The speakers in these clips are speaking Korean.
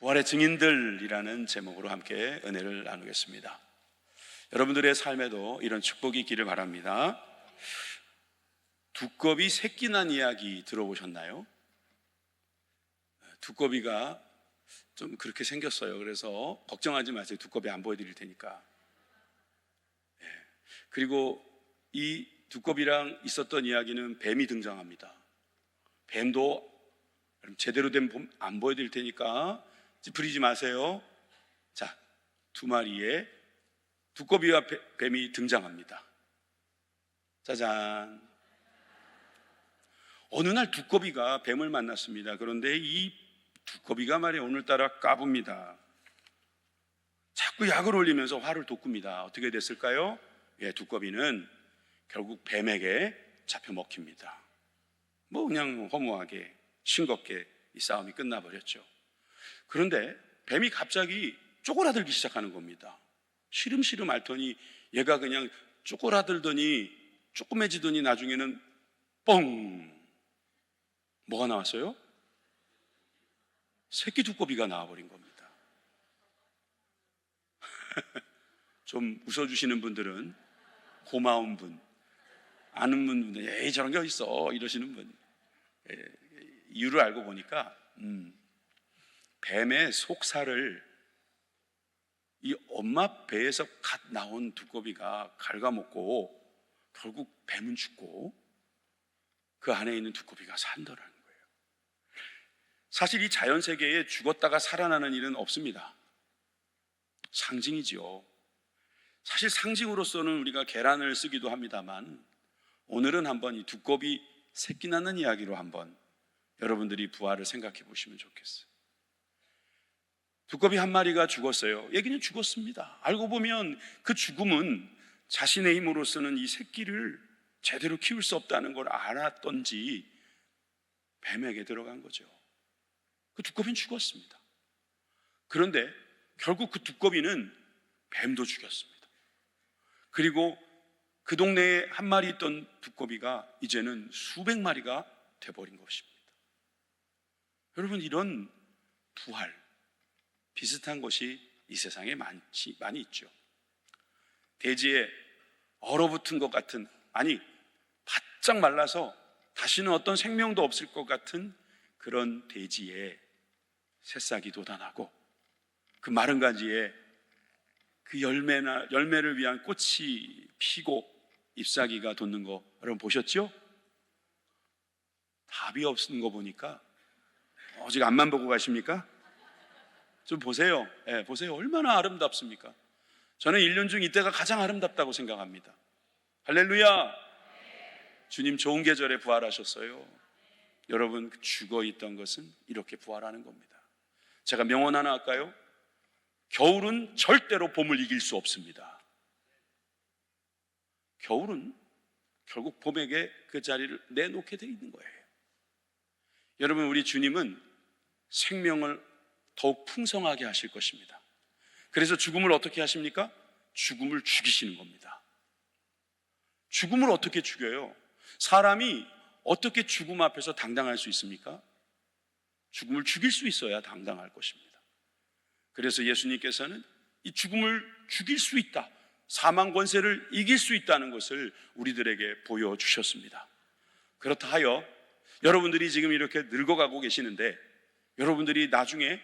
부활의 증인들이라는 제목으로 함께 은혜를 나누겠습니다. 여러분들의 삶에도 이런 축복이 있기를 바랍니다. 두꺼비 새끼 난 이야기 들어보셨나요? 두꺼비가 좀 그렇게 생겼어요. 그래서 걱정하지 마세요. 두꺼비 안 보여드릴 테니까. 그리고 이 두꺼비랑 있었던 이야기는 뱀이 등장합니다. 뱀도 제대로 된 뱀 안 보여드릴 테니까 찌푸리지 마세요. 자, 두 마리의 두꺼비와 뱀이 등장합니다. 짜잔. 어느 날 두꺼비가 뱀을 만났습니다. 그런데 이 두꺼비가 말이에요, 오늘따라 까붑니다. 자꾸 약을 올리면서 화를 돋굽니다. 어떻게 됐을까요? 두꺼비는 결국 뱀에게 잡혀 먹힙니다. 그냥 허무하게 싱겁게 이 싸움이 끝나버렸죠. 그런데 뱀이 갑자기 쪼그라들기 시작하는 겁니다. 시름시름 앓더니 얘가 그냥 쪼그라들더니 조그매지더니 나중에는 뻥! 뭐가 나왔어요? 새끼 두꺼비가 나와버린 겁니다. 좀 웃어주시는 분들은 고마운 분, 아는 분들, 에이 저런 게 어딨어 이러시는 분. 이유를 알고 보니까 뱀의 속살을 이 엄마 배에서 갓 나온 두꺼비가 갉아먹고 결국 뱀은 죽고 그 안에 있는 두꺼비가 산다라는 거예요. 사실 이 자연세계에 죽었다가 살아나는 일은 없습니다. 상징이지요. 사실 상징으로서는 우리가 계란을 쓰기도 합니다만 오늘은 한번 이 두꺼비 새끼 낳는 이야기로 한번 여러분들이 부활을 생각해 보시면 좋겠어요. 두꺼비 한 마리가 죽었어요. 얘기는 죽었습니다. 알고 보면 그 죽음은 자신의 힘으로서는 이 새끼를 제대로 키울 수 없다는 걸 알았던지 뱀에게 들어간 거죠. 그 두꺼비는 죽었습니다. 그런데 결국 그 두꺼비는 뱀도 죽였습니다. 그리고 그 동네에 한 마리 있던 두꺼비가 이제는 수백 마리가 돼버린 것입니다. 여러분, 이런 부활 비슷한 것이 이 세상에 많이 있죠. 대지에 얼어붙은 것 같은, 아니 바짝 말라서 다시는 어떤 생명도 없을 것 같은 그런 대지에 새싹이 돋아나고 그 마른 가지에 그 열매를 위한 꽃이 피고 잎사귀가 돋는 거 여러분 보셨죠? 답이 없는 거 보니까 지금 앞만 보고 가십니까? 좀 보세요. 보세요. 얼마나 아름답습니까? 저는 1년 중 이때가 가장 아름답다고 생각합니다. 할렐루야! 주님 좋은 계절에 부활하셨어요. 여러분, 죽어 있던 것은 이렇게 부활하는 겁니다. 제가 명언 하나 할까요? 겨울은 절대로 봄을 이길 수 없습니다. 겨울은 결국 봄에게 그 자리를 내놓게 돼 있는 거예요. 여러분, 우리 주님은 생명을 더욱 풍성하게 하실 것입니다. 그래서 죽음을 어떻게 하십니까? 죽음을 죽이시는 겁니다. 죽음을 어떻게 죽여요? 사람이 어떻게 죽음 앞에서 당당할 수 있습니까? 죽음을 죽일 수 있어야 당당할 것입니다. 그래서 예수님께서는 이 죽음을 죽일 수 있다, 사망 권세를 이길 수 있다는 것을 우리들에게 보여주셨습니다. 그렇다 하여 여러분들이 지금 이렇게 늙어가고 계시는데 여러분들이 나중에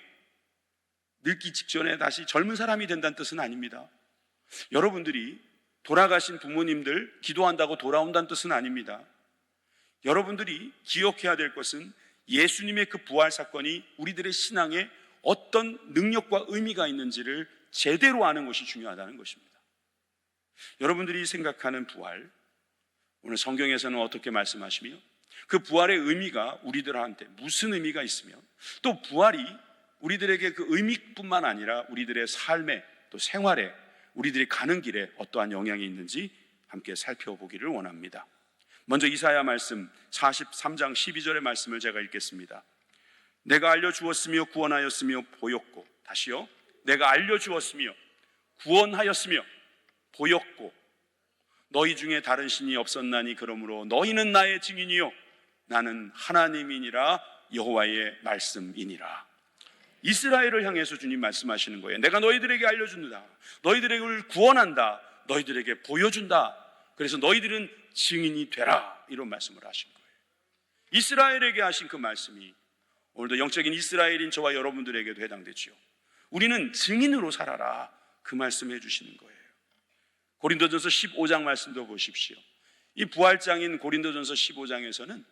늙기 직전에 다시 젊은 사람이 된다는 뜻은 아닙니다. 여러분들이 돌아가신 부모님들 기도한다고 돌아온다는 뜻은 아닙니다. 여러분들이 기억해야 될 것은 예수님의 그 부활 사건이 우리들의 신앙에 어떤 능력과 의미가 있는지를 제대로 아는 것이 중요하다는 것입니다. 여러분들이 생각하는 부활, 오늘 성경에서는 어떻게 말씀하시며 그 부활의 의미가 우리들한테 무슨 의미가 있으며 또 부활이 우리들에게 그 의미뿐만 아니라 우리들의 삶에 또 생활에 우리들이 가는 길에 어떠한 영향이 있는지 함께 살펴보기를 원합니다. 먼저 이사야 말씀 43장 12절의 말씀을 제가 읽겠습니다. 내가 알려주었으며 구원하였으며 보였고, 다시요, 내가 알려주었으며 구원하였으며 보였고 너희 중에 다른 신이 없었나니 그러므로 너희는 나의 증인이요 나는 하나님이니라 여호와의 말씀이니라. 이스라엘을 향해서 주님 말씀하시는 거예요. 내가 너희들에게 알려준다. 너희들을 구원한다. 너희들에게 보여준다. 그래서 너희들은 증인이 되라. 이런 말씀을 하신 거예요. 이스라엘에게 하신 그 말씀이 오늘도 영적인 이스라엘인 저와 여러분들에게도 해당되죠. 우리는 증인으로 살아라. 그 말씀해 주시는 거예요. 고린도전서 15장 말씀도 보십시오. 이 부활장인 고린도전서 15장에서는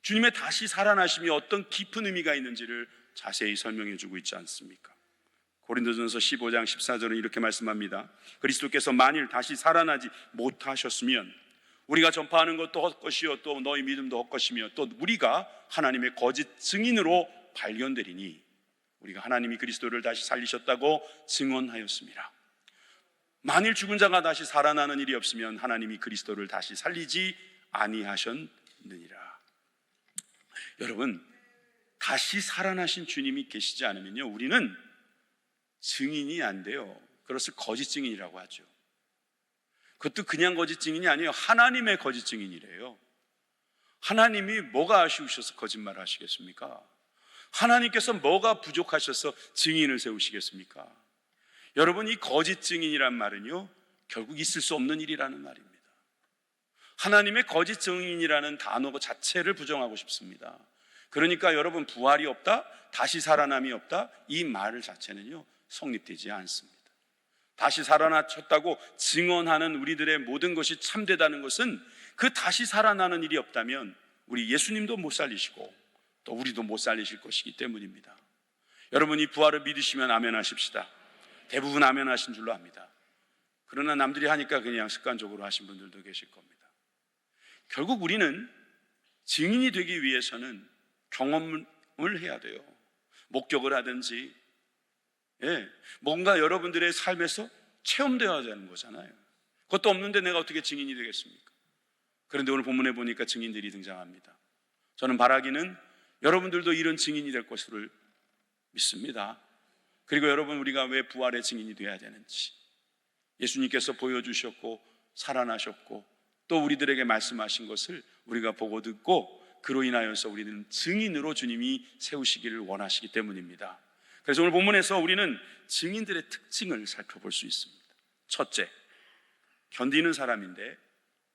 주님의 다시 살아나심이 어떤 깊은 의미가 있는지를 자세히 설명해 주고 있지 않습니까? 고린도전서 15장 14절은 이렇게 말씀합니다. 그리스도께서 만일 다시 살아나지 못하셨으면 우리가 전파하는 것도 헛것이요 또 너희 믿음도 헛것이며 또 우리가 하나님의 거짓 증인으로 발견되리니 우리가 하나님이 그리스도를 다시 살리셨다고 증언하였습니다. 만일 죽은 자가 다시 살아나는 일이 없으면 하나님이 그리스도를 다시 살리지 아니하셨느니라. 여러분, 다시 살아나신 주님이 계시지 않으면요, 우리는 증인이 안 돼요. 그것을 거짓 증인이라고 하죠. 그것도 그냥 거짓 증인이 아니에요. 하나님의 거짓 증인이래요. 하나님이 뭐가 아쉬우셔서 거짓말을 하시겠습니까? 하나님께서 뭐가 부족하셔서 증인을 세우시겠습니까? 여러분, 이 거짓 증인이란 말은요, 결국 있을 수 없는 일이라는 말입니다. 하나님의 거짓 증인이라는 단어 자체를 부정하고 싶습니다. 그러니까 여러분, 부활이 없다, 다시 살아남이 없다, 이 말 자체는요 성립되지 않습니다. 다시 살아나셨다고 증언하는 우리들의 모든 것이 참되다는 것은 그 다시 살아나는 일이 없다면 우리 예수님도 못 살리시고 또 우리도 못 살리실 것이기 때문입니다. 여러분, 이 부활을 믿으시면 아멘 하십시다. 대부분 아멘 하신 줄로 압니다. 그러나 남들이 하니까 그냥 습관적으로 하신 분들도 계실 겁니다. 결국 우리는 증인이 되기 위해서는 경험을 해야 돼요. 목격을 하든지, 뭔가 여러분들의 삶에서 체험되어야 되는 거잖아요. 그것도 없는데 내가 어떻게 증인이 되겠습니까? 그런데 오늘 본문에 보니까 증인들이 등장합니다. 저는 바라기는 여러분들도 이런 증인이 될 것을 믿습니다. 그리고 여러분, 우리가 왜 부활의 증인이 되어야 되는지, 예수님께서 보여주셨고 살아나셨고 또 우리들에게 말씀하신 것을 우리가 보고 듣고 그로 인하여서 우리는 증인으로 주님이 세우시기를 원하시기 때문입니다. 그래서 오늘 본문에서 우리는 증인들의 특징을 살펴볼 수 있습니다. 첫째, 견디는 사람인데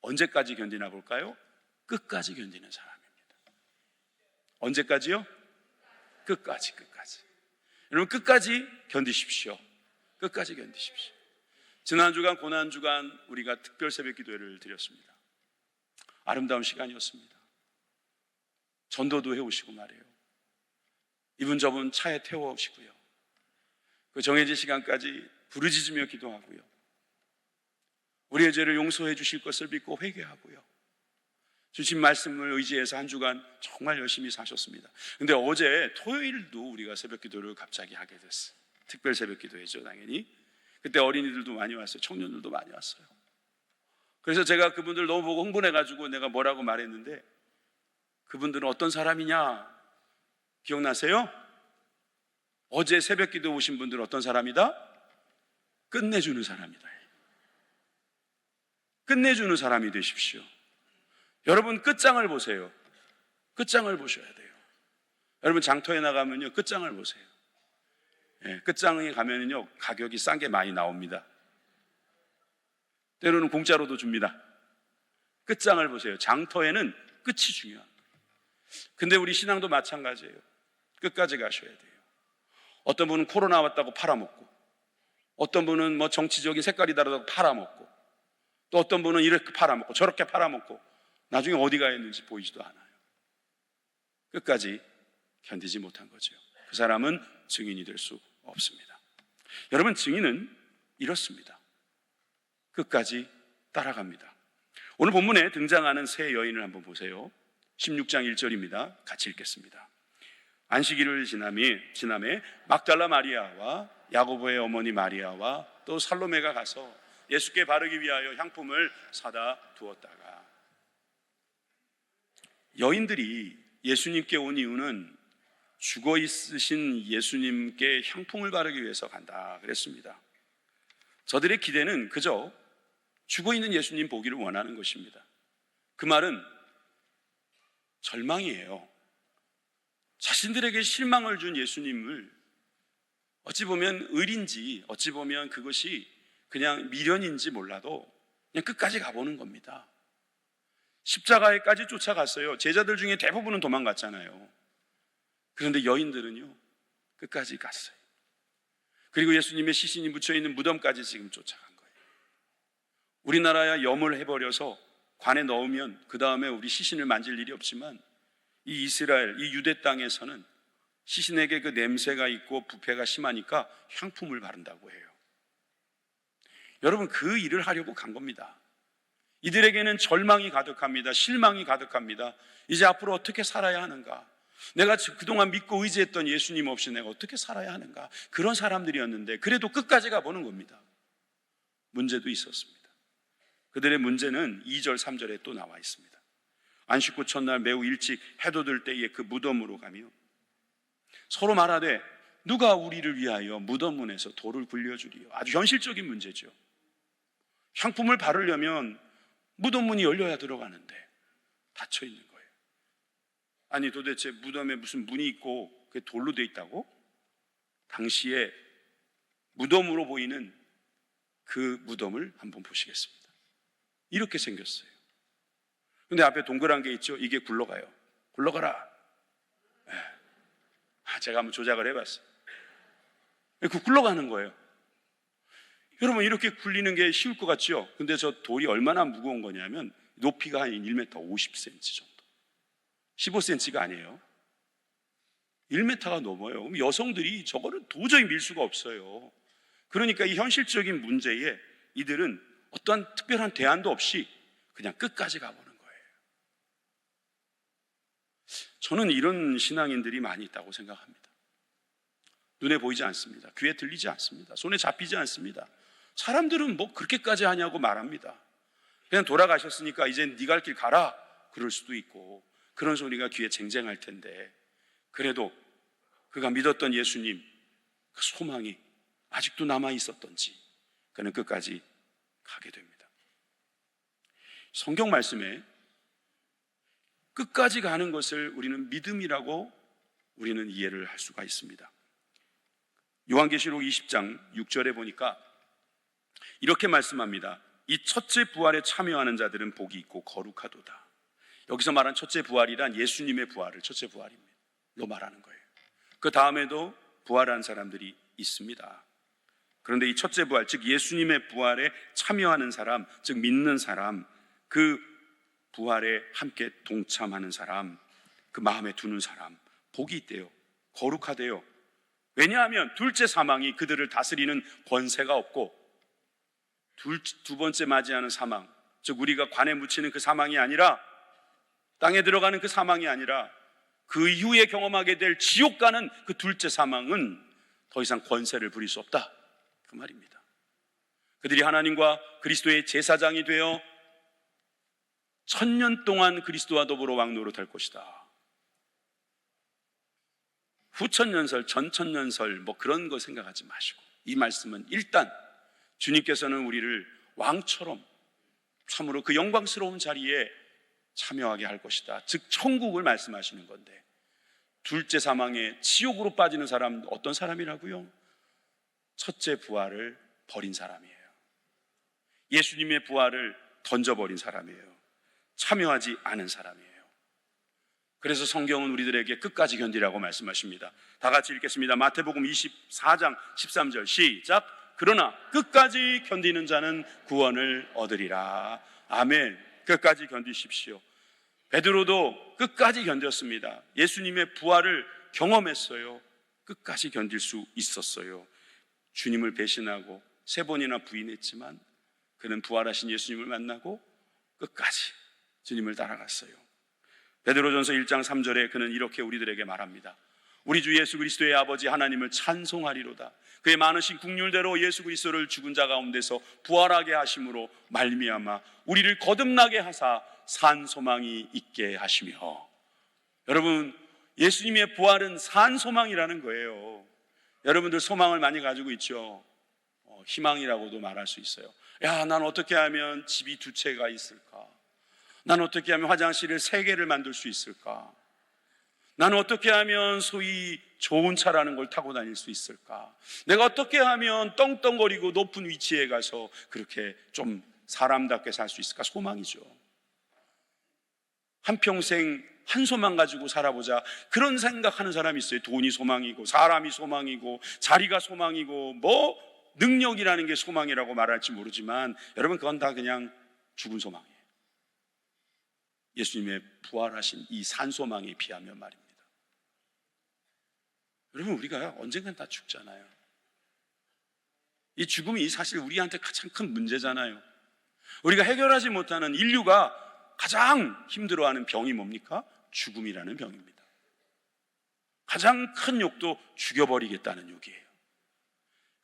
언제까지 견디나 볼까요? 끝까지 견디는 사람입니다. 언제까지요? 끝까지. 여러분, 끝까지 견디십시오. 끝까지 견디십시오. 지난 주간 고난 주간 우리가 특별 새벽 기도회를 드렸습니다. 아름다운 시간이었습니다. 전도도 해오시고 말이에요. 이분 저분 차에 태워오시고요. 그 정해진 시간까지 부르짖으며 기도하고요. 우리의 죄를 용서해 주실 것을 믿고 회개하고요. 주신 말씀을 의지해서 한 주간 정말 열심히 사셨습니다. 근데 어제 토요일도 우리가 새벽 기도를 갑자기 하게 됐어요. 특별 새벽 기도회죠, 당연히. 그때 어린이들도 많이 왔어요. 청년들도 많이 왔어요. 그래서 제가 그분들 너무 보고 흥분해가지고 내가 뭐라고 말했는데, 그분들은 어떤 사람이냐 기억나세요? 어제 새벽 기도 오신 분들은 어떤 사람이다? 끝내주는 사람이다. 끝내주는 사람이 되십시오. 여러분, 끝장을 보세요. 끝장을 보셔야 돼요. 여러분, 장터에 나가면요 끝장을 보세요. 끝장에 가면은요 가격이 싼 게 많이 나옵니다. 때로는 공짜로도 줍니다. 끝장을 보세요. 장터에는 끝이 중요합니다. 근데 우리 신앙도 마찬가지예요. 끝까지 가셔야 돼요. 어떤 분은 코로나 왔다고 팔아먹고, 어떤 분은 뭐 정치적인 색깔이 다르다고 팔아먹고, 또 어떤 분은 이렇게 팔아먹고 저렇게 팔아먹고 나중에 어디 가 있는지 보이지도 않아요. 끝까지 견디지 못한 거죠. 그 사람은 증인이 될 수 없습니다. 여러분, 증인은 이렇습니다. 끝까지 따라갑니다. 오늘 본문에 등장하는 세 여인을 한번 보세요. 16장 1절입니다. 같이 읽겠습니다. 안식일을 지남에 막달라 마리아와 야고보의 어머니 마리아와 또 살로메가 가서 예수께 바르기 위하여 향품을 사다 두었다가, 여인들이 예수님께 온 이유는 죽어 있으신 예수님께 향품을 바르기 위해서 간다 그랬습니다. 저들의 기대는 그저 죽어 있는 예수님 보기를 원하는 것입니다. 그 말은 절망이에요. 자신들에게 실망을 준 예수님을 어찌 보면 의리인지 어찌 보면 그것이 그냥 미련인지 몰라도 그냥 끝까지 가보는 겁니다. 십자가에까지 쫓아갔어요. 제자들 중에 대부분은 도망갔잖아요. 그런데 여인들은요, 끝까지 갔어요. 그리고 예수님의 시신이 묻혀있는 무덤까지 지금 쫓아간 거예요. 우리나라야 염을 해버려서 관에 넣으면 그 다음에 우리 시신을 만질 일이 없지만 이 이스라엘, 이 유대 땅에서는 시신에게 그 냄새가 있고 부패가 심하니까 향품을 바른다고 해요. 여러분, 그 일을 하려고 간 겁니다. 이들에게는 절망이 가득합니다. 실망이 가득합니다. 이제 앞으로 어떻게 살아야 하는가? 내가 그동안 믿고 의지했던 예수님 없이 내가 어떻게 살아야 하는가? 그런 사람들이었는데 그래도 끝까지 가보는 겁니다. 문제도 있었습니다. 그들의 문제는 2절, 3절에 또 나와 있습니다. 안식구 첫날 매우 일찍 해도 들 때에 그 무덤으로 가며 서로 말하되 누가 우리를 위하여 무덤 문에서 돌을 굴려주리요. 아주 현실적인 문제죠. 향품을 바르려면 무덤 문이 열려야 들어가는데 닫혀 있는 거예요. 아니 도대체 무덤에 무슨 문이 있고 그게 돌로 돼 있다고? 당시에 무덤으로 보이는 그 무덤을 한번 보시겠습니다. 이렇게 생겼어요. 근데 앞에 동그란 게 있죠. 이게 굴러가요. 굴러가라. 제가 한번 조작을 해봤어요. 그 굴러가는 거예요. 여러분, 이렇게 굴리는 게 쉬울 것 같죠? 근데 저 돌이 얼마나 무거운 거냐면 높이가 한 1m 50cm 정도, 15cm가 아니에요. 1m가 넘어요. 그럼 여성들이 저거를 도저히 밀 수가 없어요. 그러니까 이 현실적인 문제에 이들은 어떠한 특별한 대안도 없이 그냥 끝까지 가보는 거예요. 저는 이런 신앙인들이 많이 있다고 생각합니다. 눈에 보이지 않습니다. 귀에 들리지 않습니다. 손에 잡히지 않습니다. 사람들은 뭐 그렇게까지 하냐고 말합니다. 그냥 돌아가셨으니까 이제 네 갈 길 가라 그럴 수도 있고, 그런 소리가 귀에 쟁쟁할 텐데 그래도 그가 믿었던 예수님, 그 소망이 아직도 남아 있었던지 그는 끝까지 가게 됩니다. 성경 말씀에 끝까지 가는 것을 우리는 믿음이라고 우리는 이해를 할 수가 있습니다. 요한계시록 20장 6절에 보니까 이렇게 말씀합니다. 이 첫째 부활에 참여하는 자들은 복이 있고 거룩하도다. 여기서 말한 첫째 부활이란 예수님의 부활을 첫째 부활로 말하는 거예요. 그 다음에도 부활한 사람들이 있습니다. 그런데 이 첫째 부활, 즉 예수님의 부활에 참여하는 사람, 즉 믿는 사람, 그 부활에 함께 동참하는 사람, 그 마음에 두는 사람, 복이 있대요. 거룩하대요. 왜냐하면 둘째 사망이 그들을 다스리는 권세가 없고, 두 번째 맞이하는 사망, 즉 우리가 관에 묻히는 그 사망이 아니라, 땅에 들어가는 그 사망이 아니라 그 이후에 경험하게 될 지옥 가는 그 둘째 사망은 더 이상 권세를 부릴 수 없다, 그 말입니다. 그들이 하나님과 그리스도의 제사장이 되어 1000년 동안 그리스도와 더불어 왕노릇할 것이다. 후천년설, 전천년설 뭐 그런 거 생각하지 마시고, 이 말씀은 일단 주님께서는 우리를 왕처럼 참으로 그 영광스러운 자리에 참여하게 할 것이다, 즉 천국을 말씀하시는 건데, 둘째 사망에 지옥으로 빠지는 사람 어떤 사람이라고요? 첫째 부활을 버린 사람이에요. 예수님의 부활을 던져버린 사람이에요. 참여하지 않은 사람이에요. 그래서 성경은 우리들에게 끝까지 견디라고 말씀하십니다. 다 같이 읽겠습니다. 마태복음 24장 13절 시작. 그러나 끝까지 견디는 자는 구원을 얻으리라. 아멘. 끝까지 견디십시오. 베드로도 끝까지 견뎠습니다. 예수님의 부활을 경험했어요. 끝까지 견딜 수 있었어요. 주님을 배신하고 3번이나 부인했지만 그는 부활하신 예수님을 만나고 끝까지 주님을 따라갔어요. 베드로전서 1장 3절에 그는 이렇게 우리들에게 말합니다. 우리 주 예수 그리스도의 아버지 하나님을 찬송하리로다. 그의 많으신 국률대로 예수 그리스도를 죽은 자 가운데서 부활하게 하심으로 말미암아 우리를 거듭나게 하사 산 소망이 있게 하시며. 여러분, 예수님의 부활은 산 소망이라는 거예요. 여러분들 소망을 많이 가지고 있죠. 희망이라고도 말할 수 있어요. 야, 난 어떻게 하면 집이 2채가 있을까? 난 어떻게 하면 화장실을 3개를 만들 수 있을까? 나는 어떻게 하면 소위 좋은 차라는 걸 타고 다닐 수 있을까? 내가 어떻게 하면 떵떵거리고 높은 위치에 가서 그렇게 좀 사람답게 살 수 있을까? 소망이죠. 한평생 한 소망 가지고 살아보자, 그런 생각하는 사람이 있어요. 돈이 소망이고 사람이 소망이고 자리가 소망이고 뭐 능력이라는 게 소망이라고 말할지 모르지만 여러분, 그건 다 그냥 죽은 소망이에요. 예수님의 부활하신 이 산소망에 비하면 말입니다. 여러분, 우리가 언젠간 다 죽잖아요. 이 죽음이 사실 우리한테 가장 큰 문제잖아요. 우리가 해결하지 못하는, 인류가 가장 힘들어하는 병이 뭡니까? 죽음이라는 병입니다. 가장 큰 욕도 죽여버리겠다는 욕이에요.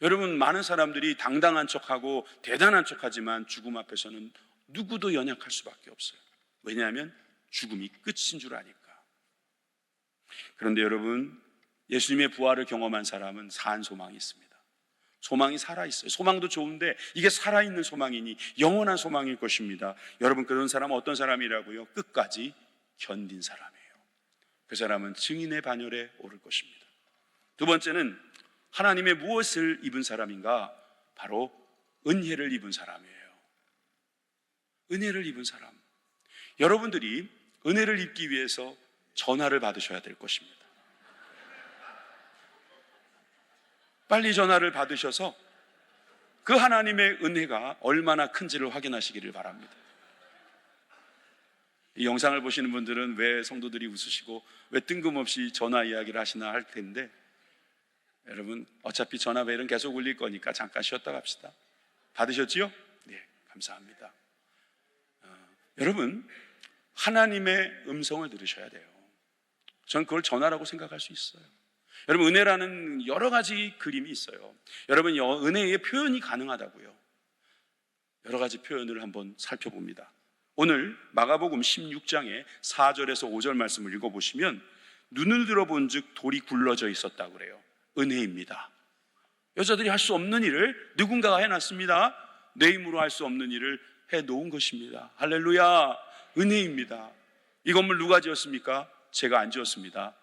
여러분, 많은 사람들이 당당한 척하고 대단한 척하지만 죽음 앞에서는 누구도 연약할 수밖에 없어요. 왜냐하면 죽음이 끝인 줄 아니까. 그런데 여러분, 예수님의 부활을 경험한 사람은 산 소망이 있습니다. 소망이 살아있어요. 소망도 좋은데 이게 살아있는 소망이니 영원한 소망일 것입니다. 여러분, 그런 사람은 어떤 사람이라고요? 끝까지 견딘 사람이에요. 그 사람은 증인의 반열에 오를 것입니다. 두 번째는 하나님의 무엇을 입은 사람인가? 바로 은혜를 입은 사람이에요. 은혜를 입은 사람. 여러분들이 은혜를 입기 위해서 전화를 받으셔야 될 것입니다. 빨리 전화를 받으셔서 그 하나님의 은혜가 얼마나 큰지를 확인하시기를 바랍니다. 이 영상을 보시는 분들은 왜 성도들이 웃으시고 왜 뜬금없이 전화 이야기를 하시나 할 텐데, 여러분, 어차피 전화벨은 계속 울릴 거니까 잠깐 쉬었다 갑시다. 받으셨지요? 네, 감사합니다. 여러분, 하나님의 음성을 들으셔야 돼요. 전 그걸 전화라고 생각할 수 있어요. 여러분, 은혜라는 여러 가지 그림이 있어요. 여러분, 은혜의 표현이 가능하다고요. 여러 가지 표현을 한번 살펴봅니다. 오늘 마가복음 16장의 4절에서 5절 말씀을 읽어보시면 눈을 들어본 즉 돌이 굴러져 있었다고 그래요. 은혜입니다. 여자들이 할 수 없는 일을 누군가가 해놨습니다. 내 힘으로 할 수 없는 일을 해놓은 것입니다. 할렐루야. 은혜입니다. 이 건물 누가 지었습니까? 제가 안 지었습니다.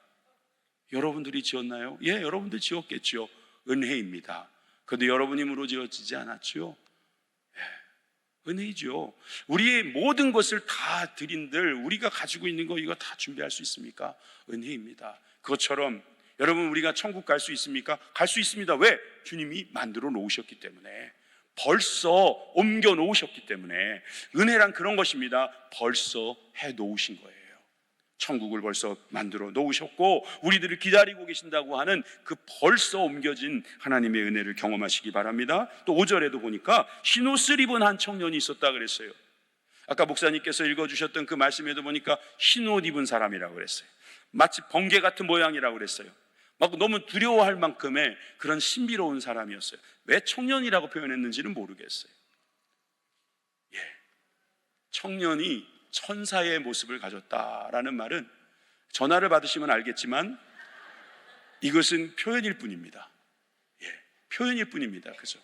여러분들이 지었나요? 예, 여러분들 지었겠죠. 은혜입니다. 그런데 여러분 힘으로 지어지지 않았죠. 예, 은혜이죠. 우리의 모든 것을 다 드린들 우리가 가지고 있는 거 이거 다 준비할 수 있습니까? 은혜입니다. 그것처럼 여러분, 우리가 천국 갈 수 있습니까? 갈 수 있습니다. 왜? 주님이 만들어 놓으셨기 때문에, 벌써 옮겨 놓으셨기 때문에. 은혜란 그런 것입니다. 벌써 해 놓으신 거예요. 천국을 벌써 만들어 놓으셨고 우리들을 기다리고 계신다고 하는 그 벌써 옮겨진 하나님의 은혜를 경험하시기 바랍니다. 또 5절에도 보니까 흰옷을 입은 한 청년이 있었다 그랬어요. 아까 목사님께서 읽어주셨던 그 말씀에도 보니까 흰옷 입은 사람이라고 그랬어요. 마치 번개 같은 모양이라고 그랬어요. 막 너무 두려워할 만큼의 그런 신비로운 사람이었어요. 왜 청년이라고 표현했는지는 모르겠어요. 예, 청년이 천사의 모습을 가졌다라는 말은 전화를 받으시면 알겠지만 이것은 표현일 뿐입니다. 예, 표현일 뿐입니다. 그죠?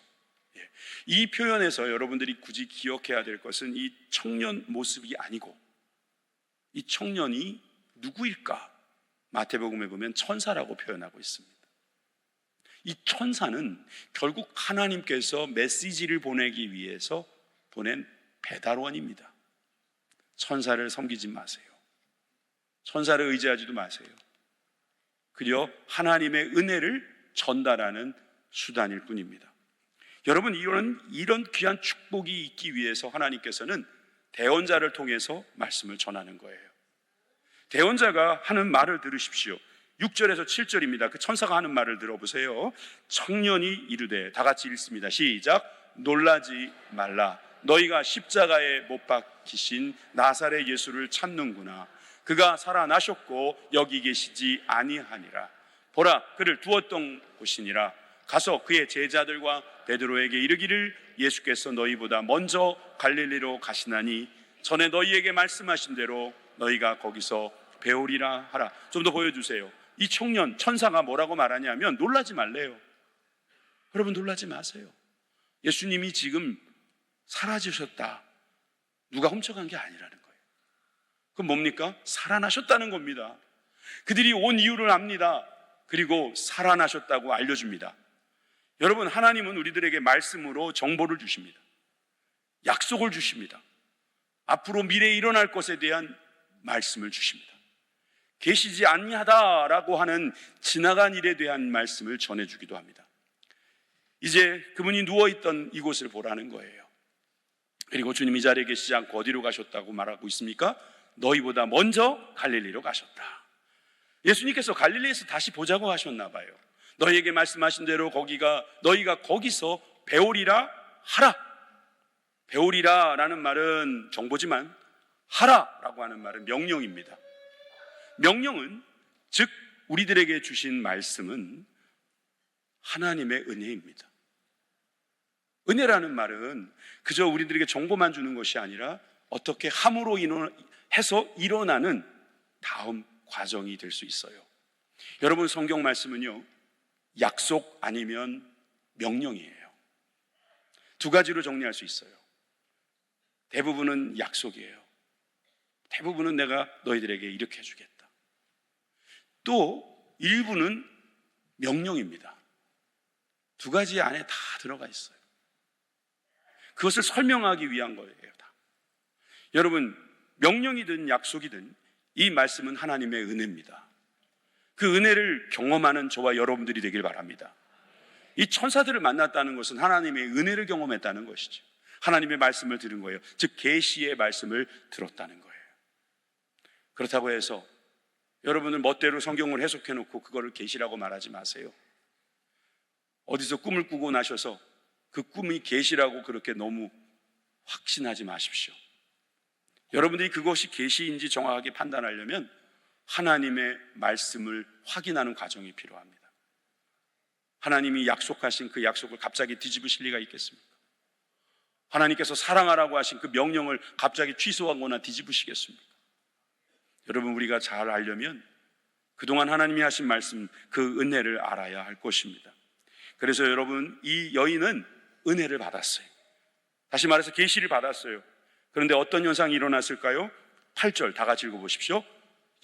예, 이 표현에서 여러분들이 굳이 기억해야 될 것은 이 청년 모습이 아니고 이 청년이 누구일까? 마태복음에 보면 천사라고 표현하고 있습니다. 이 천사는 결국 하나님께서 메시지를 보내기 위해서 보낸 배달원입니다. 천사를 섬기지 마세요. 천사를 의지하지도 마세요. 그려 하나님의 은혜를 전달하는 수단일 뿐입니다. 여러분, 이런 귀한 축복이 있기 위해서 하나님께서는 대언자를 통해서 말씀을 전하는 거예요. 대언자가 하는 말을 들으십시오. 6절에서 7절입니다. 그 천사가 하는 말을 들어보세요. 청년이 이르되, 다 같이 읽습니다. 시작. 놀라지 말라. 너희가 십자가에 못 박히신 나사렛 예수를 찾는구나. 그가 살아나셨고 여기 계시지 아니하니라. 보라, 그를 두었던 곳이니라. 가서 그의 제자들과 베드로에게 이르기를 예수께서 너희보다 먼저 갈릴리로 가시나니 전에 너희에게 말씀하신 대로 너희가 거기서 배우리라 하라. 좀 더 보여주세요. 이 청년, 천사가 뭐라고 말하냐면 놀라지 말래요. 여러분, 놀라지 마세요. 예수님이 지금 사라지셨다, 누가 훔쳐간 게 아니라는 거예요. 그럼 뭡니까? 살아나셨다는 겁니다. 그들이 온 이유를 압니다. 그리고 살아나셨다고 알려줍니다. 여러분, 하나님은 우리들에게 말씀으로 정보를 주십니다. 약속을 주십니다. 앞으로 미래에 일어날 것에 대한 말씀을 주십니다. 계시지 아니하다라고 하는 지나간 일에 대한 말씀을 전해주기도 합니다. 이제 그분이 누워있던 이곳을 보라는 거예요. 그리고 주님이 이 자리에 계시지 않고 어디로 가셨다고 말하고 있습니까? 너희보다 먼저 갈릴리로 가셨다. 예수님께서 갈릴리에서 다시 보자고 하셨나 봐요. 너희에게 말씀하신 대로 너희가 거기서 배우리라 하라. 배우리라 라는 말은 정보지만 하라 라고 하는 말은 명령입니다. 명령은, 즉 우리들에게 주신 말씀은 하나님의 은혜입니다. 은혜라는 말은 그저 우리들에게 정보만 주는 것이 아니라 어떻게 함으로 해서 일어나는 다음 과정이 될 수 있어요. 여러분, 성경 말씀은요, 약속 아니면 명령이에요. 두 가지로 정리할 수 있어요. 대부분은 약속이에요. 대부분은 내가 너희들에게 이렇게 해주겠다. 또 일부는 명령입니다. 두 가지 안에 다 들어가 있어요. 그것을 설명하기 위한 거예요, 다. 여러분, 명령이든 약속이든 이 말씀은 하나님의 은혜입니다. 그 은혜를 경험하는 저와 여러분들이 되길 바랍니다. 이 천사들을 만났다는 것은 하나님의 은혜를 경험했다는 것이죠. 하나님의 말씀을 들은 거예요. 즉 계시의 말씀을 들었다는 거예요. 그렇다고 해서 여러분은 멋대로 성경을 해석해 놓고 그거를 계시라고 말하지 마세요. 어디서 꿈을 꾸고 나셔서 그 꿈이 계시라고 그렇게 너무 확신하지 마십시오. 여러분들이 그것이 계시인지 정확하게 판단하려면 하나님의 말씀을 확인하는 과정이 필요합니다. 하나님이 약속하신 그 약속을 갑자기 뒤집으실 리가 있겠습니까? 하나님께서 사랑하라고 하신 그 명령을 갑자기 취소하거나 뒤집으시겠습니까? 여러분, 우리가 잘 알려면 그동안 하나님이 하신 말씀, 그 은혜를 알아야 할 것입니다. 그래서 여러분, 이 여인은 은혜를 받았어요. 다시 말해서 계시를 받았어요. 그런데 어떤 현상이 일어났을까요? 8절 다 같이 읽어보십시오.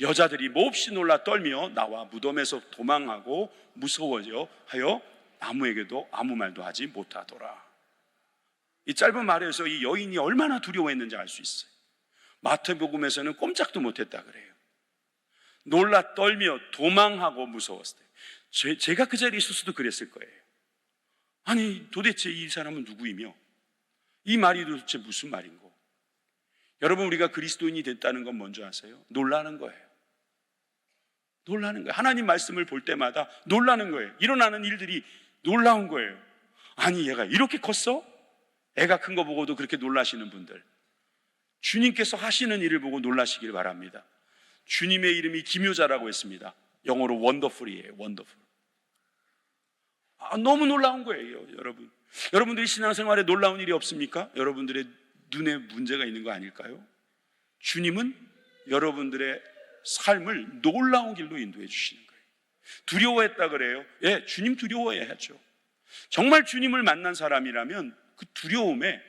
여자들이 몹시 놀라 떨며 나와 무덤에서 도망하고 무서워져 하여 아무에게도 아무 말도 하지 못하더라. 이 짧은 말에서 이 여인이 얼마나 두려워했는지 알 수 있어요. 마태복음에서는 꼼짝도 못했다 그래요. 놀라 떨며 도망하고 무서웠을 때, 제가 그 자리에 있었어도 그랬을 거예요. 아니, 도대체 이 사람은 누구이며 이 말이 도대체 무슨 말인고? 여러분, 우리가 그리스도인이 됐다는 건 뭔지 아세요? 놀라는 거예요. 놀라는 거예요. 하나님 말씀을 볼 때마다 놀라는 거예요. 일어나는 일들이 놀라운 거예요. 아니, 얘가 이렇게 컸어? 애가 큰 거 보고도 그렇게 놀라시는 분들, 주님께서 하시는 일을 보고 놀라시길 바랍니다. 주님의 이름이 기묘자라고 했습니다. 영어로 원더풀이에요. 원더풀. 너무 놀라운 거예요, 여러분. 여러분들이 신앙생활에 놀라운 일이 없습니까? 여러분들의 눈에 문제가 있는 거 아닐까요? 주님은 여러분들의 삶을 놀라운 길로 인도해 주시는 거예요. 두려워했다 그래요? 예, 주님 두려워해야죠. 정말 주님을 만난 사람이라면 그 두려움에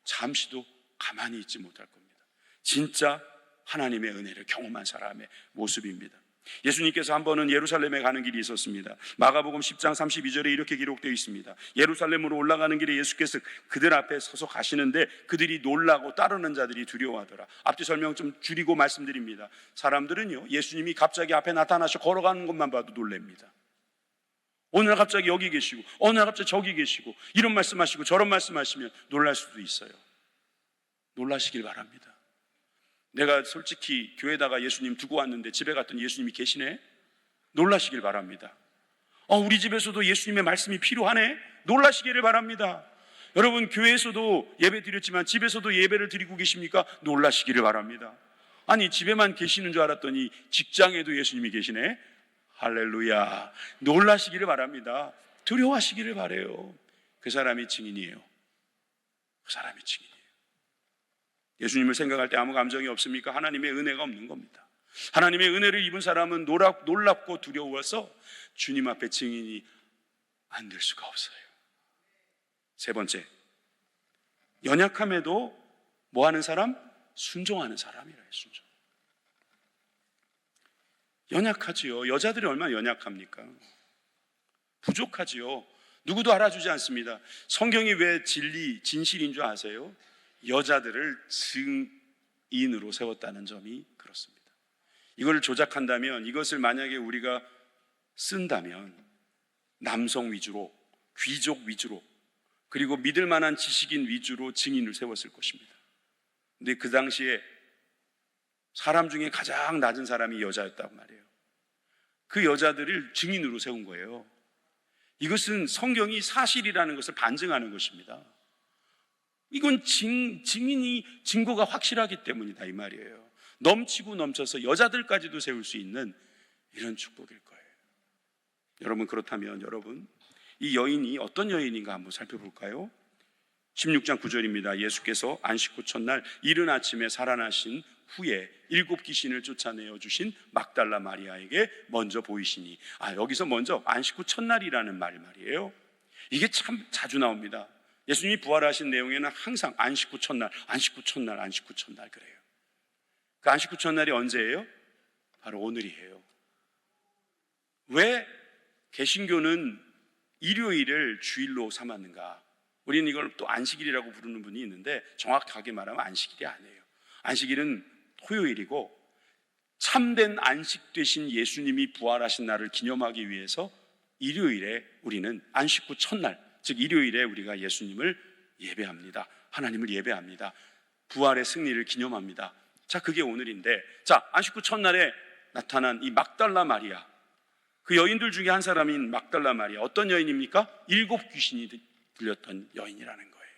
잠시도 가만히 있지 못할 겁니다. 진짜 하나님의 은혜를 경험한 사람의 모습입니다. 예수님께서 한 번은 예루살렘에 가는 길이 있었습니다. 마가복음 10장 32절에 이렇게 기록되어 있습니다. 예루살렘으로 올라가는 길에 예수께서 그들 앞에 서서 가시는데 그들이 놀라고 따르는 자들이 두려워하더라. 앞뒤 설명 좀 줄이고 말씀드립니다. 사람들은요, 예수님이 갑자기 앞에 나타나셔 걸어가는 것만 봐도 놀랍니다. 어느 날 갑자기 여기 계시고 어느 날 갑자기 저기 계시고 이런 말씀하시고 저런 말씀하시면 놀랄 수도 있어요. 놀라시길 바랍니다. 내가 솔직히 교회에다가 예수님 두고 왔는데 집에 갔더니 예수님이 계시네? 놀라시길 바랍니다. 우리 집에서도 예수님의 말씀이 필요하네? 놀라시기를 바랍니다. 여러분, 교회에서도 예배 드렸지만 집에서도 예배를 드리고 계십니까? 놀라시기를 바랍니다. 아니, 집에만 계시는 줄 알았더니 직장에도 예수님이 계시네? 할렐루야. 놀라시기를 바랍니다. 두려워하시기를 바라요. 그 사람이 증인이에요. 그 사람이 증인이에요. 예수님을 생각할 때 아무 감정이 없습니까? 하나님의 은혜가 없는 겁니다. 하나님의 은혜를 입은 사람은 놀랍고 두려워서 주님 앞에 증인이 안 될 수가 없어요. 세 번째, 연약함에도 뭐 하는 사람? 순종하는 사람이라요. 순종. 연약하지요. 여자들이 얼마나 연약합니까? 부족하지요. 누구도 알아주지 않습니다. 성경이 왜 진리, 진실인 줄 아세요? 여자들을 증인으로 세웠다는 점이 그렇습니다. 이걸 조작한다면, 이것을 만약에 우리가 쓴다면 남성 위주로, 귀족 위주로, 그리고 믿을 만한 지식인 위주로 증인을 세웠을 것입니다. 근데 그 당시에 사람 중에 가장 낮은 사람이 여자였단 말이에요. 그 여자들을 증인으로 세운 거예요. 이것은 성경이 사실이라는 것을 반증하는 것입니다. 이건 증거가 확실하기 때문이다 이 말이에요. 넘치고 넘쳐서 여자들까지도 세울 수 있는 이런 축복일 거예요. 여러분, 그렇다면 여러분, 이 여인이 어떤 여인인가 한번 살펴볼까요? 16장 9절입니다. 예수께서 안식 후 첫날 이른 아침에 살아나신 후에 7 귀신을 쫓아내어 주신 막달라 마리아에게 먼저 보이시니, 여기서 먼저 안식 후 첫날이라는 말이에요. 이게 참 자주 나옵니다. 예수님이 부활하신 내용에는 항상 안식 후 첫날, 안식 후 첫날, 안식 후 첫날 그래요. 그 안식 후 첫날이 언제예요? 바로 오늘이에요. 왜 개신교는 일요일을 주일로 삼았는가? 우리는 이걸 또 안식일이라고 부르는 분이 있는데, 정확하게 말하면 안식일이 아니에요. 안식일은 토요일이고, 참된 안식 되신 예수님이 부활하신 날을 기념하기 위해서 일요일에 우리는 안식 후 첫날, 즉 일요일에 우리가 예수님을 예배합니다. 하나님을 예배합니다. 부활의 승리를 기념합니다. 자, 그게 오늘인데, 자, 안식 후 첫날에 나타난 이 막달라 마리아, 그 여인들 중에 한 사람인 막달라 마리아, 어떤 여인입니까? 7 귀신이 들렸던 여인이라는 거예요.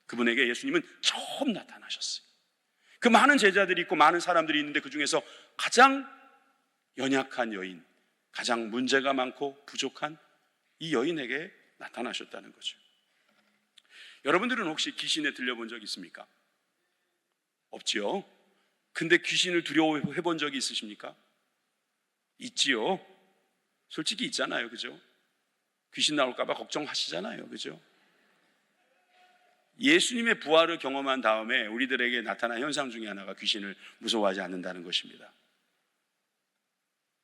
그분에게 예수님은 처음 나타나셨어요. 그 많은 제자들이 있고 많은 사람들이 있는데, 그 중에서 가장 연약한 여인, 가장 문제가 많고 부족한 이 여인에게 나타나셨다는 거죠. 여러분들은 혹시 귀신에 들려본 적 있습니까? 없지요? 근데 귀신을 두려워해 본 적이 있으십니까? 있지요. 솔직히 있잖아요, 그죠? 귀신 나올까 봐 걱정하시잖아요, 그죠? 예수님의 부활을 경험한 다음에 우리들에게 나타난 현상 중에 하나가 귀신을 무서워하지 않는다는 것입니다.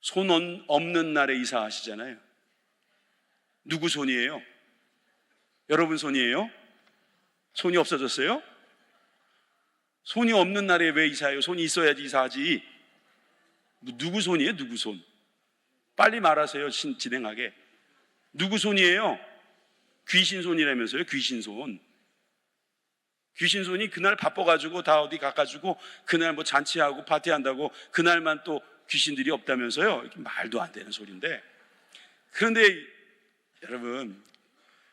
손 없는 날에 이사하시잖아요. 누구 손이에요? 여러분 손이에요? 손이 없어졌어요? 손이 없는 날에 왜 이사해요? 손이 있어야지 이사하지. 누구 손이에요? 누구 손? 빨리 말하세요. 진행하게. 누구 손이에요? 귀신 손이라면서요. 귀신 손. 귀신 손이 그날 바빠가지고 다 어디 가가지고 그날 뭐 잔치하고 파티한다고 그날만 또 귀신들이 없다면서요. 이게 말도 안 되는 소리인데, 그런데 여러분,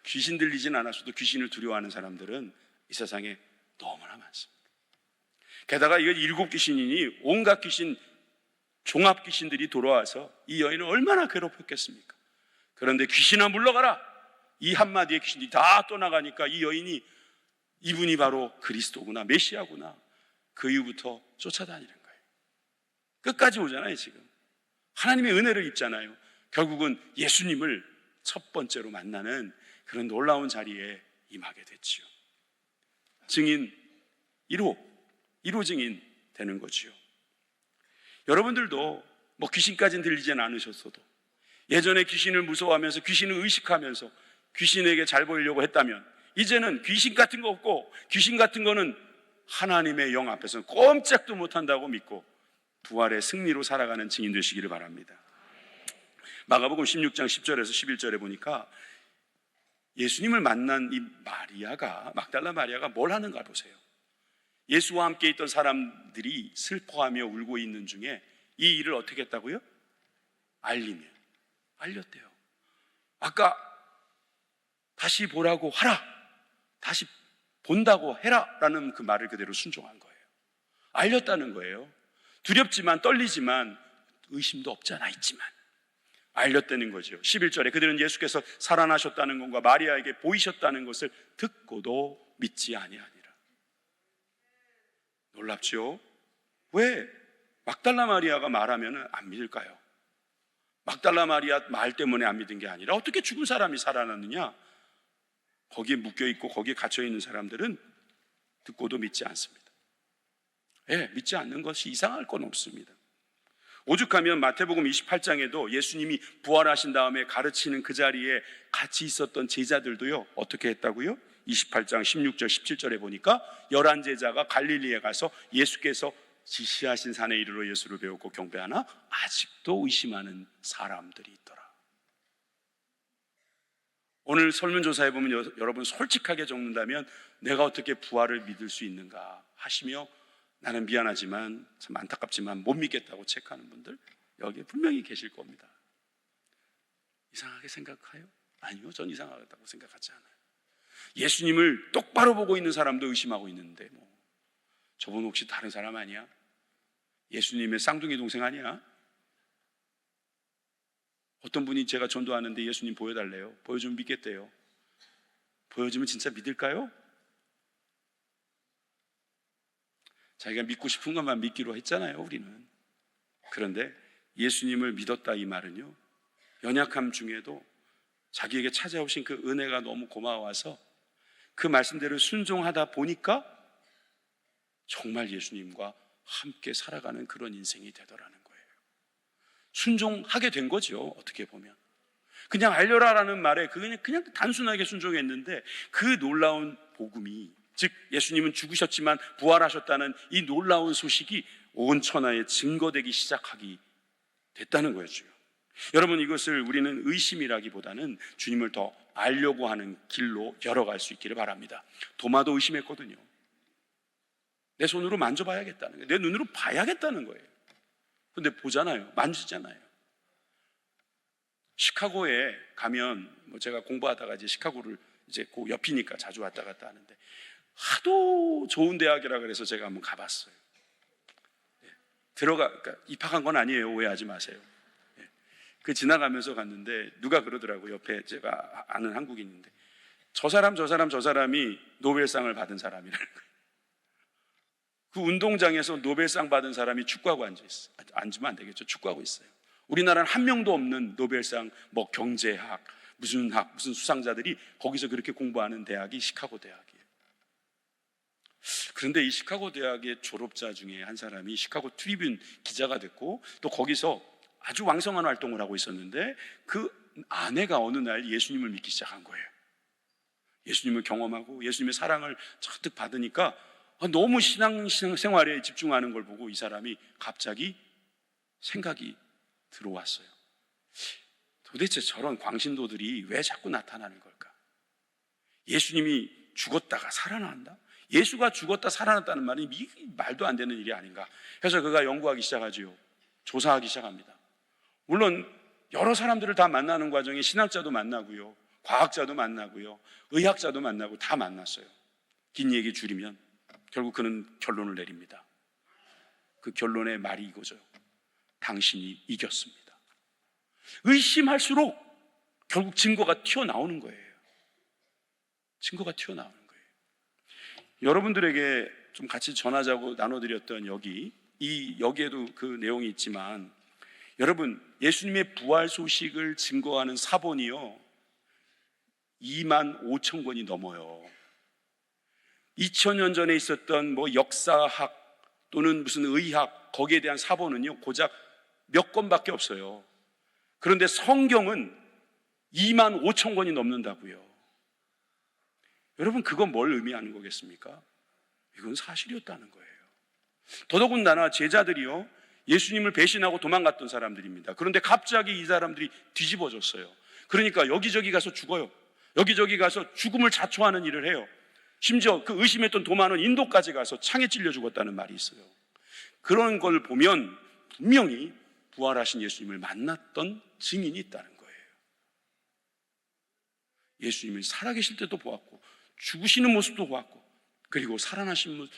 귀신 들리진 않았어도 귀신을 두려워하는 사람들은 이 세상에 너무나 많습니다. 게다가 이거 7 귀신이니 온갖 귀신, 종합 귀신들이 돌아와서 이 여인을 얼마나 괴롭혔겠습니까? 그런데 귀신아 물러가라, 이 한마디에 귀신들이 다 떠나가니까 이 여인이 이분이 바로 그리스도구나, 메시아구나, 그 이후부터 쫓아다니는 거예요. 끝까지 오잖아요. 지금 하나님의 은혜를 입잖아요. 결국은 예수님을 첫 번째로 만나는 그런 놀라운 자리에 임하게 됐지요. 증인 1호 증인 되는 거지요. 여러분들도 뭐 귀신까지는 들리진 않으셨어도 예전에 귀신을 무서워하면서 귀신을 의식하면서 귀신에게 잘 보이려고 했다면, 이제는 귀신 같은 거 없고, 귀신 같은 거는 하나님의 영 앞에서는 꼼짝도 못한다고 믿고 부활의 승리로 살아가는 증인 되시기를 바랍니다. 마가복음 16장 10절에서 11절에 보니까 예수님을 만난 이 마리아가, 막달라 마리아가 뭘 하는가 보세요. 예수와 함께 있던 사람들이 슬퍼하며 울고 있는 중에 이 일을 어떻게 했다고요? 알렸대요. 아까 다시 보라고 하라, 다시 본다고 해라 라는 그 말을 그대로 순종한 거예요. 알렸다는 거예요. 두렵지만 떨리지만 의심도 없지 않아 있지만 알렸다는 거죠. 11절에 그들은 예수께서 살아나셨다는 것과 마리아에게 보이셨다는 것을 듣고도 믿지 아니하니라. 놀랍죠? 왜 막달라 마리아가 말하면 안 믿을까요? 막달라 마리아 말 때문에 안 믿은 게 아니라 어떻게 죽은 사람이 살아났느냐? 거기에 묶여있고 거기에 갇혀있는 사람들은 듣고도 믿지 않습니다. 믿지 않는 것이 이상할 건 없습니다. 오죽하면 마태복음 28장에도 예수님이 부활하신 다음에 가르치는 그 자리에 같이 있었던 제자들도요, 어떻게 했다고요? 28장 16절 17절에 보니까 11제자가 갈릴리에 가서 예수께서 지시하신 산에 이르러 예수를 배우고 경배하나 아직도 의심하는 사람들이 있더라. 오늘 설문조사에 보면 여러분 솔직하게 적는다면 내가 어떻게 부활을 믿을 수 있는가 하시며 나는 미안하지만 참 안타깝지만 못 믿겠다고 체크하는 분들 여기에 분명히 계실 겁니다. 이상하게 생각해요? 아니요, 전 이상하다고 생각하지 않아요. 예수님을 똑바로 보고 있는 사람도 의심하고 있는데 저분 혹시 다른 사람 아니야? 예수님의 쌍둥이 동생 아니야? 어떤 분이 제가 전도하는데 예수님 보여달래요. 보여주면 믿겠대요. 보여주면 진짜 믿을까요? 자기가 믿고 싶은 것만 믿기로 했잖아요, 우리는. 그런데 예수님을 믿었다 이 말은요, 연약함 중에도 자기에게 찾아오신 그 은혜가 너무 고마워서 그 말씀대로 순종하다 보니까 정말 예수님과 함께 살아가는 그런 인생이 되더라는 거예요. 순종하게 된 거죠, 어떻게 보면. 그냥 알려라라는 말에 그냥 단순하게 순종했는데 그 놀라운 복음이, 즉 예수님은 죽으셨지만 부활하셨다는 이 놀라운 소식이 온 천하에 증거되기 시작하기 됐다는 거였죠. 여러분, 이것을 우리는 의심이라기보다는 주님을 더 알려고 하는 길로 열어갈 수 있기를 바랍니다. 도마도 의심했거든요. 내 손으로 만져봐야겠다는 거예요. 내 눈으로 봐야겠다는 거예요. 근데 보잖아요. 만지잖아요. 시카고에 가면 제가 공부하다가 이제 시카고를 이제 그 옆이니까 자주 왔다 갔다 하는데 하도 좋은 대학이라 그래서 제가 한번 가봤어요. 그러니까 입학한 건 아니에요. 오해하지 마세요. 그 지나가면서 갔는데 누가 그러더라고요. 옆에 제가 아는 한국인인데 저 사람이 노벨상을 받은 사람이라는 거예요. 그 운동장에서 노벨상 받은 사람이 축구하고 앉아있어요. 앉으면 안 되겠죠. 축구하고 있어요. 우리나라는 한 명도 없는 노벨상 경제학 무슨 수상자들이 거기서 그렇게 공부하는 대학이 시카고 대학이에요. 그런데 이 시카고 대학의 졸업자 중에 한 사람이 시카고 트리뷴 기자가 됐고 또 거기서 아주 왕성한 활동을 하고 있었는데 그 아내가 어느 날 예수님을 믿기 시작한 거예요. 예수님을 경험하고 예수님의 사랑을 잔뜩 받으니까 너무 신앙 생활에 집중하는 걸 보고 이 사람이 갑자기 생각이 들어왔어요. 도대체 저런 광신도들이 왜 자꾸 나타나는 걸까? 예수님이 죽었다가 살아난다? 예수가 죽었다 살아났다는 말은 말도 안 되는 일이 아닌가? 그래서 그가 연구하기 시작하지요. 조사하기 시작합니다. 물론 여러 사람들을 다 만나는 과정에 신학자도 만나고요, 과학자도 만나고요, 의학자도 만나고 다 만났어요. 긴 얘기 줄이면 결국 그는 결론을 내립니다. 그 결론의 말이 이거죠. 당신이 이겼습니다. 의심할수록 결국 증거가 튀어나오는 거예요. 증거가 튀어나오는 거예요. 여러분들에게 좀 같이 전하자고 나눠드렸던 여기에도 그 내용이 있지만 여러분, 예수님의 부활 소식을 증거하는 사본이요 2만 5천 권이 넘어요. 2000년 전에 있었던 역사학 또는 무슨 의학 거기에 대한 사본은요 고작 몇 권밖에 없어요. 그런데 성경은 2만 5천 권이 넘는다고요. 여러분, 그건 뭘 의미하는 거겠습니까? 이건 사실이었다는 거예요. 더더군다나 제자들이요 예수님을 배신하고 도망갔던 사람들입니다. 그런데 갑자기 이 사람들이 뒤집어졌어요. 그러니까 여기저기 가서 죽어요. 여기저기 가서 죽음을 자초하는 일을 해요. 심지어 그 의심했던 도마는 인도까지 가서 창에 찔려 죽었다는 말이 있어요. 그런 걸 보면 분명히 부활하신 예수님을 만났던 증인이 있다는 거예요. 예수님을 살아계실 때도 보았고 죽으시는 모습도 보았고 그리고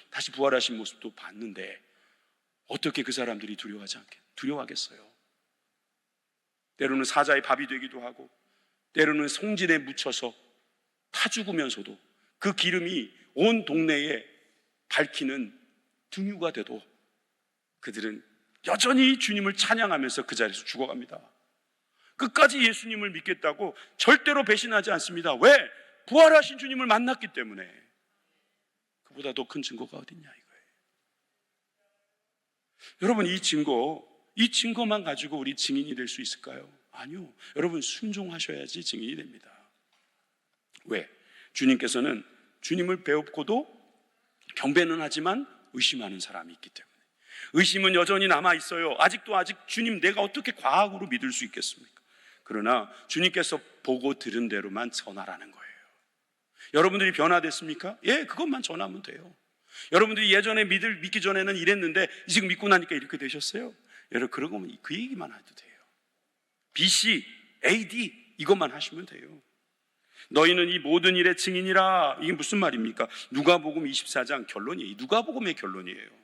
다시 부활하신 모습도 봤는데 어떻게 그 사람들이 두려워하겠어요? 때로는 사자의 밥이 되기도 하고 때로는 송진에 묻혀서 타 죽으면서도 그 기름이 온 동네에 밝히는 등유가 돼도 그들은 여전히 주님을 찬양하면서 그 자리에서 죽어갑니다. 끝까지 예수님을 믿겠다고 절대로 배신하지 않습니다. 왜? 부활하신 주님을 만났기 때문에. 그보다 더 큰 증거가 어딨냐 이거예요. 여러분, 이 증거 이 증거만 가지고 우리 증인이 될 수 있을까요? 아니요. 여러분, 순종하셔야지 증인이 됩니다. 왜? 주님께서는 주님을 배웠고도 경배는 하지만 의심하는 사람이 있기 때문에. 의심은 여전히 남아있어요. 아직 주님 내가 어떻게 과학으로 믿을 수 있겠습니까? 그러나 주님께서 보고 들은 대로만 전하라는 거예요. 여러분들이 변화됐습니까? 예, 그것만 전하면 돼요. 여러분들이 예전에 믿기 전에는 이랬는데 지금 믿고 나니까 이렇게 되셨어요? 여러분, 그러면 그 얘기만 해도 돼요. BC, AD 이것만 하시면 돼요. 너희는 이 모든 일의 증인이라. 이게 무슨 말입니까? 누가복음 24장 결론이에요. 누가복음의 결론이에요.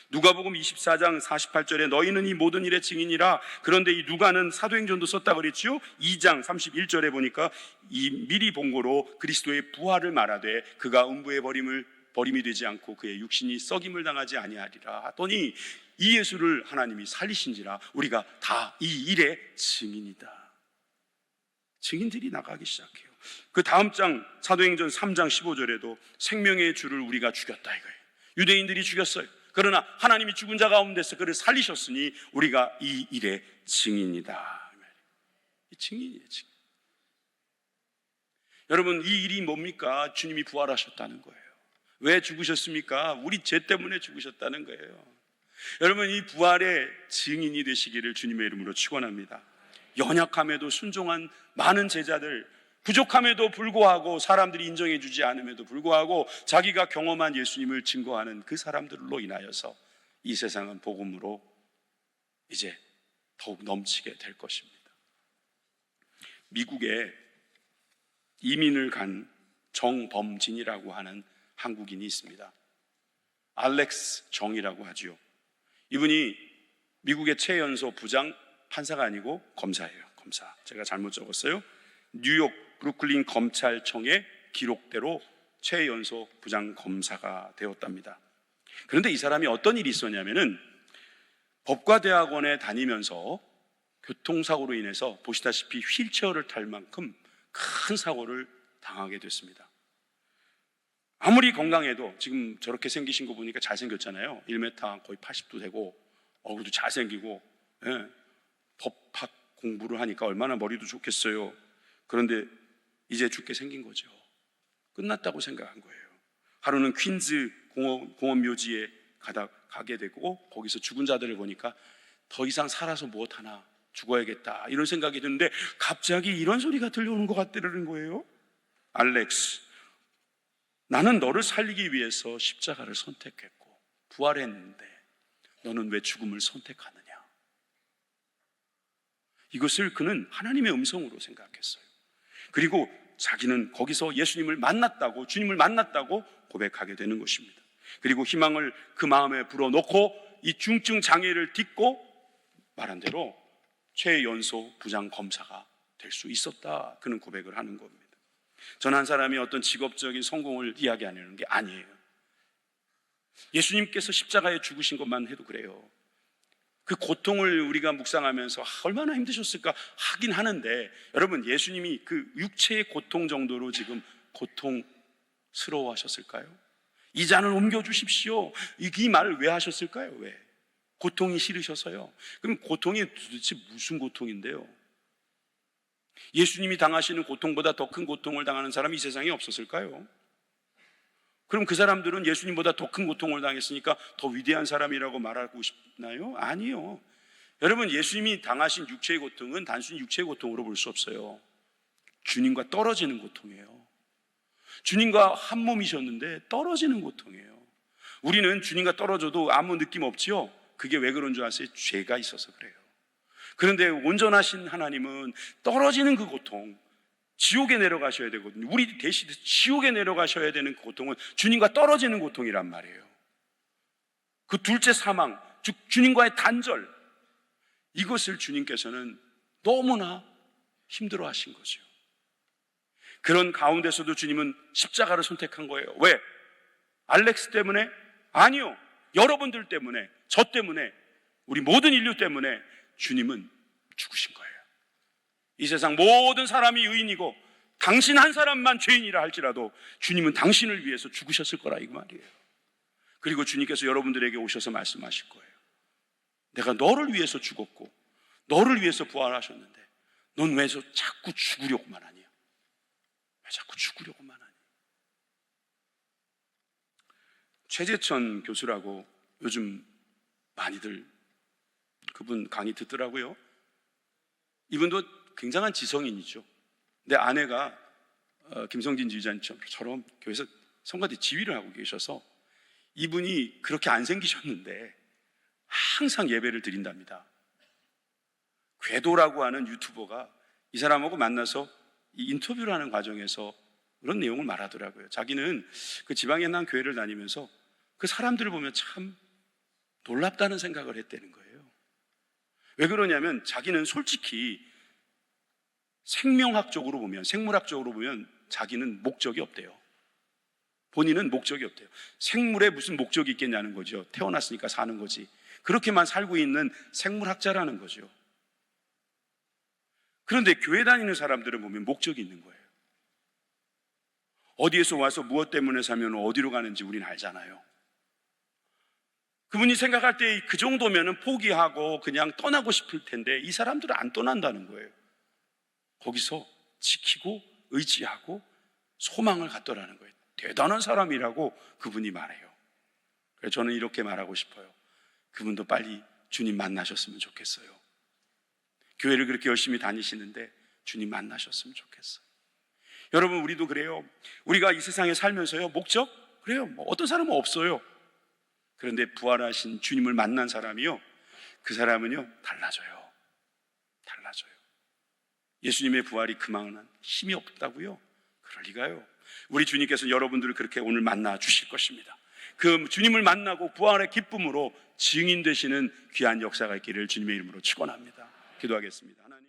누가복음 24장 48절에 너희는 이 모든 일의 증인이라. 그런데 이 누가는 사도행전도 썼다 그랬지요. 2장 31절에 보니까 이 미리 본고로 그리스도의 부활을 말하되 그가 음부에 버림이 되지 않고 그의 육신이 썩임을 당하지 아니하리라 하더니 이 예수를 하나님이 살리신지라 우리가 다 이 일의 증인이다. 증인들이 나가기 시작해요. 그 다음 장 사도행전 3장 15절에도 생명의 주를 우리가 죽였다 이거예요. 유대인들이 죽였어요. 그러나 하나님이 죽은 자 가운데서 그를 살리셨으니 우리가 이 일의 증인이다. 이 증인이에요, 증인. 여러분, 이 일이 뭡니까? 주님이 부활하셨다는 거예요. 왜 죽으셨습니까? 우리 죄 때문에 죽으셨다는 거예요. 여러분, 이 부활의 증인이 되시기를 주님의 이름으로 축원합니다. 연약함에도 순종한 많은 제자들, 부족함에도 불구하고 사람들이 인정해 주지 않음에도 불구하고 자기가 경험한 예수님을 증거하는 그 사람들로 인하여서 이 세상은 복음으로 이제 더욱 넘치게 될 것입니다. 미국에 이민을 간 정범진이라고 하는 한국인이 있습니다. 알렉스 정이라고 하죠. 이분이 미국의 최연소 부장 판사가 아니고 검사예요. 검사. 제가 잘못 적었어요. 뉴욕 브루클린 검찰청의 기록대로 최연소 부장 검사가 되었답니다. 그런데 이 사람이 어떤 일이 있었냐면은 법과대학원에 다니면서 교통사고로 인해서 보시다시피 휠체어를 탈 만큼 큰 사고를 당하게 됐습니다. 아무리 건강해도 지금 저렇게 생기신 거 보니까 잘생겼잖아요. 1m 거의 80도 되고 얼굴도 잘생기고, 예. 법학 공부를 하니까 얼마나 머리도 좋겠어요. 그런데 이제 죽게 생긴 거죠. 끝났다고 생각한 거예요. 하루는 퀸즈 공원 묘지에 가게 되고 거기서 죽은 자들을 보니까 더 이상 살아서 무엇하나, 죽어야겠다 이런 생각이 드는데 갑자기 이런 소리가 들려오는 것 같다는 거예요. 알렉스, 나는 너를 살리기 위해서 십자가를 선택했고 부활했는데 너는 왜 죽음을 선택하느냐. 이것을 그는 하나님의 음성으로 생각했어요. 그리고 자기는 거기서 예수님을 만났다고, 주님을 만났다고 고백하게 되는 것입니다. 그리고 희망을 그 마음에 불어넣고 이 중증 장애를 딛고 말한 대로 최연소 부장 검사가 될 수 있었다. 그는 고백을 하는 겁니다. 저는 한 사람이 어떤 직업적인 성공을 이야기하는 게 아니에요. 예수님께서 십자가에 죽으신 것만 해도 그래요. 그 고통을 우리가 묵상하면서 얼마나 힘드셨을까 하긴 하는데, 여러분, 예수님이 그 육체의 고통 정도로 지금 고통스러워하셨을까요? 이 잔을 옮겨주십시오, 이 말을 왜 하셨을까요? 왜? 고통이 싫으셔서요. 그럼 고통이 도대체 무슨 고통인데요? 예수님이 당하시는 고통보다 더 큰 고통을 당하는 사람이 이 세상에 없었을까요? 그럼 그 사람들은 예수님보다 더 큰 고통을 당했으니까 더 위대한 사람이라고 말하고 싶나요? 아니요. 여러분, 예수님이 당하신 육체의 고통은 단순히 육체의 고통으로 볼 수 없어요. 주님과 떨어지는 고통이에요. 주님과 한 몸이셨는데 떨어지는 고통이에요. 우리는 주님과 떨어져도 아무 느낌 없지요? 그게 왜 그런 줄 아세요? 죄가 있어서 그래요. 그런데 온전하신 하나님은 떨어지는 그 고통, 지옥에 내려가셔야 되거든요. 우리 대신 지옥에 내려가셔야 되는 그 고통은 주님과 떨어지는 고통이란 말이에요. 그 둘째 사망, 즉 주님과의 단절, 이것을 주님께서는 너무나 힘들어 하신 거죠. 그런 가운데서도 주님은 십자가를 선택한 거예요. 왜? 알렉스 때문에? 아니요. 여러분들 때문에, 저 때문에, 우리 모든 인류 때문에 주님은 죽으신 거예요. 이 세상 모든 사람이 의인이고 당신 한 사람만 죄인이라 할지라도 주님은 당신을 위해서 죽으셨을 거라, 이 말이에요. 그리고 주님께서 여러분들에게 오셔서 말씀하실 거예요. 내가 너를 위해서 죽었고 너를 위해서 부활하셨는데 넌 왜 자꾸 죽으려고만 하니? 왜 자꾸 죽으려고만 하니? 최재천 교수라고 요즘 많이들 그분 강의 듣더라고요. 이분도 굉장한 지성인이죠. 내 아내가 김성진 지휘자님처럼 교회에서 성가대 지휘를 하고 계셔서 이분이 그렇게 안 생기셨는데 항상 예배를 드린답니다. 궤도라고 하는 유튜버가 이 사람하고 만나서 이 인터뷰를 하는 과정에서 그런 내용을 말하더라고요. 자기는 그 지방에 난 교회를 다니면서 그 사람들을 보면 참 놀랍다는 생각을 했다는 거예요. 왜 그러냐면 자기는 솔직히 생명학적으로 보면, 생물학적으로 보면 자기는 목적이 없대요. 본인은 목적이 없대요. 생물에 무슨 목적이 있겠냐는 거죠. 태어났으니까 사는 거지. 그렇게만 살고 있는 생물학자라는 거죠. 그런데 교회 다니는 사람들은 보면 목적이 있는 거예요. 어디에서 와서 무엇 때문에 사면 어디로 가는지 우리는 알잖아요. 그분이 생각할 때 그 정도면 포기하고 그냥 떠나고 싶을 텐데 이 사람들은 안 떠난다는 거예요. 거기서 지키고 의지하고 소망을 갖더라는 거예요. 대단한 사람이라고 그분이 말해요. 그래서 저는 이렇게 말하고 싶어요. 그분도 빨리 주님 만나셨으면 좋겠어요. 교회를 그렇게 열심히 다니시는데 주님 만나셨으면 좋겠어요. 여러분, 우리도 그래요. 우리가 이 세상에 살면서요, 목적? 그래요. 어떤 사람은 없어요. 그런데 부활하신 주님을 만난 사람이요, 그 사람은요 달라져요. 달라져요. 예수님의 부활이 그만한 힘이 없다고요? 그럴 리가요. 우리 주님께서 여러분들을 그렇게 오늘 만나 주실 것입니다. 그 주님을 만나고 부활의 기쁨으로 증인 되시는 귀한 역사가 있기를 주님의 이름으로 축원합니다. 기도하겠습니다. 하나님.